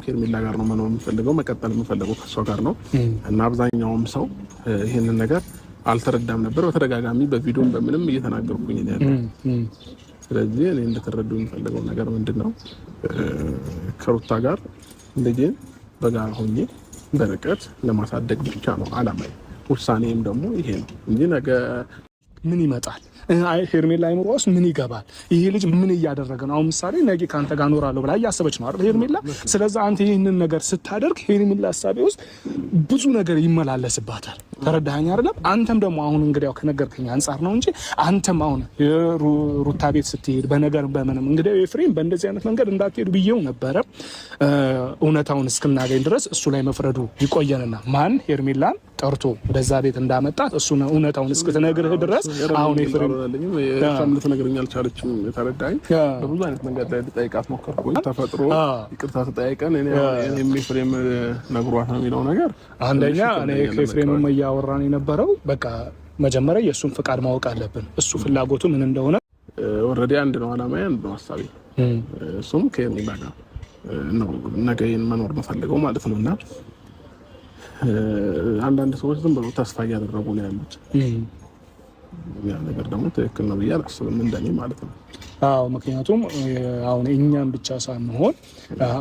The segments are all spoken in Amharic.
ከሄርሜላ ጋር ነው መኖር የምፈልገው መቀጠል የምፈልገው ከሷ ጋር ነው እና አብዛኛውም ሰው ይሄንን ነገር አልተረዳም ነበር በተደጋጋሚ በቪዲዮም በምንም እየተናገርኩኝ ነው ያለው ስለዚህ እኔ እንደተረዱ የምፈልገው ነገር ምንድነው ከሩታ ጋር ልጄን በጋራ ሆኜ በርቀት ለማሳደግ ብቻ ነው አላማዬ ውሳኔም ደግሞ ይሄ ነው እንጂ ነገ ምን ይመጣል ሄርሜላ አይምሮስ ምን ይገባል ይሄ ልጅ ምን እያደረገ ነው አሁን ምሳሌ ነገ ካንተ ጋር ኖራለሁ ብላ ያሰበች ነው አይደል ሄርሜላ ስለዚህ አንተ ይሄንን ነገር ስታደርግ ሄርሜላ ሐሳቤ ውስጥ ብዙ ነገር ይመላለስባታል ተረዳኸኝ አይደለም አንተም ደግሞ አሁን እንግዲያው ከነገርከኝ አንፃር ነው እንጂ አንተም አሁን ሩታ ቤት ስትሄድ በነገር በመንም እንግዲያው ኤፍሬም በእንደዚህ አይነት መንገድ እንዳትሄዱ ብዬው ነበረ እውነታውን እስክናገኝ ድረስ እሱ ላይ መፍረዱ ይቆየንና ማን ሄርሜላን ጠርቶ ወደዛ ቤት እንዳመጣት እሱ ነው እውነታውን እስክትነግርህ ድረስ አሁን ኤፍሬም የሻምልት ነገርኛ አልቻለችም ተረዳኝ በብዙ አይነት መንገድ ላይ ልጠይቃት ሞከርኩኝ ተፈጥሮ ይቅርታ ተጠያይቀን እኔ ኤፍሬም ነግሯት ነው የሚለው ነገር አንደኛ እኔ ከኤፍሬምም እያወራን የነበረው በቃ መጀመሪያ የእሱን ፍቃድ ማወቅ አለብን እሱ ፍላጎቱ ምን እንደሆነ ኦልሬዲ አንድ ነው አላማዬ አንድ ነው ሐሳቤ እሱም ከሄርሜላ ጋር ነው ነገን መኖር መፈልገው ማለት ነውና አንዳንድ ሰዎች ዝም ብለው ተስፋ እያደረጉ ነው ያሉት ያ ነገር ደግሞ ትክክል ነው ብዬ አላስብም እንደኔ ማለት ነው አዎ ምክንያቱም አሁን እኛም ብቻ ሳንሆን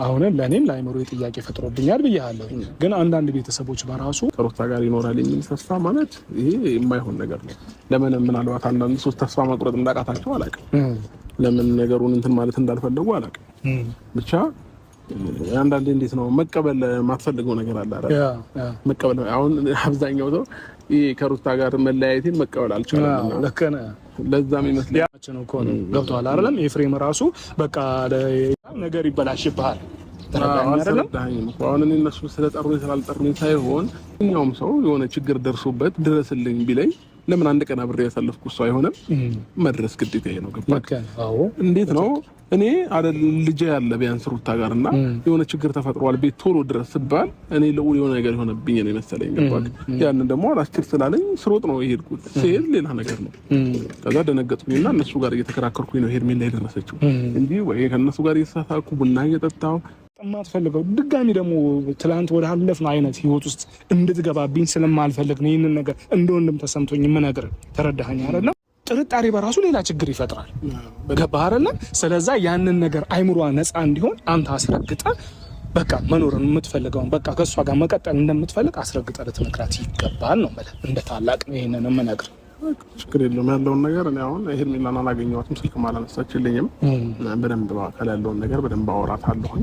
አሁን ለኔም ላይምሮ ጥያቄ ፈጥሮብኛል ብያለሁ ግን አንዳንድ ቤተሰቦች በራሱ ከሩታ ጋር ይኖራል የሚል ተስፋ ማለት ይሄ የማይሆን ነገር ነው ለምን ምናልባት አንዳንድ ሰዎች ተስፋ መቁረጥ እንዳቃታቸው አላውቅም ለምን ነገሩን እንትን ማለት እንዳልፈለጉ አላውቅም ብቻ አንዳንዴ እንዴት ነው መቀበል ማትፈልገው ነገር አለ አይደል መቀበል አሁን አብዛኛው ሰው ይሄ ከሩታ ጋር መለያየትን መቀበል አልቻለም ለከነ ለዛም ይመስላል ነው ኮን ገብቷል አይደለም ኤፍሬም ራሱ በቃ ነገር ይበላሽብሃል ተረዳኝ አይደለም አሁን እነሱ ስለጠሩኝ ስላልጠሩኝ ሳይሆን እኛውም ሰው የሆነ ችግር ደርሶበት ድረስልኝ ቢለኝ ለምን አንድ ቀን አብሬ ያሳለፍኩ እሱ አይሆንም መድረስ ግዴታዬ ነው ገባክ አዎ እንዴት ነው እኔ አይደል ልጅ ያለ ቢያንስ ሩታ ጋርና የሆነ ችግር ተፈጥሯል ቤት ቶሎ ድረስ ስባል እኔ ለውል የሆነ ነገር ሆነብኝ ነው መሰለኝ ገባክ ያንን ደግሞ አላስችል ስላለኝ ስሮጥ ነው የሄድኩት ሲል ሌላ ነገር ነው ከዛ ደነገጥኩኝና እነሱ ጋር እየተከራከርኩኝ ነው ሄርሜላ የደረሰችው እንጂ ወይ ከነሱ ጋር እየተሳሳኩ ቡና እየጠጣው ጥማት ፈልገው ድጋሚ ደግሞ ትላንት ወደ ሐለፍነው አይነት ህይወት ውስጥ እንድትገባብኝ ስለማልፈልግ ነው ይሄንን ነገር እንደወንድም ተሰምቶኝ የምነግር ተረዳኸኝ አይደል ጥርጣሬ በራሱ ሌላ ችግር ይፈጥራል ገባህ አይደል ስለዚህ ያንን ነገር አይምሯ ነፃ እንዲሆን አንተ አስረግጠ በቃ መኖርን የምትፈልገውን በቃ ከሷ ጋር መቀጠል እንደምትፈልግ አስረግጠ ልትነግራት ይገባል ነው ማለት እንደ ታላቅ ነው ይሄንን የምነግር ችግር የለውም ያለውን ነገር እኔ አሁን ሄርሜላን አላገኘኋትም ስልክ ማላነሳችልኝም በደንብ ባካል ያለውን ነገር በደንብ አወራታለሁ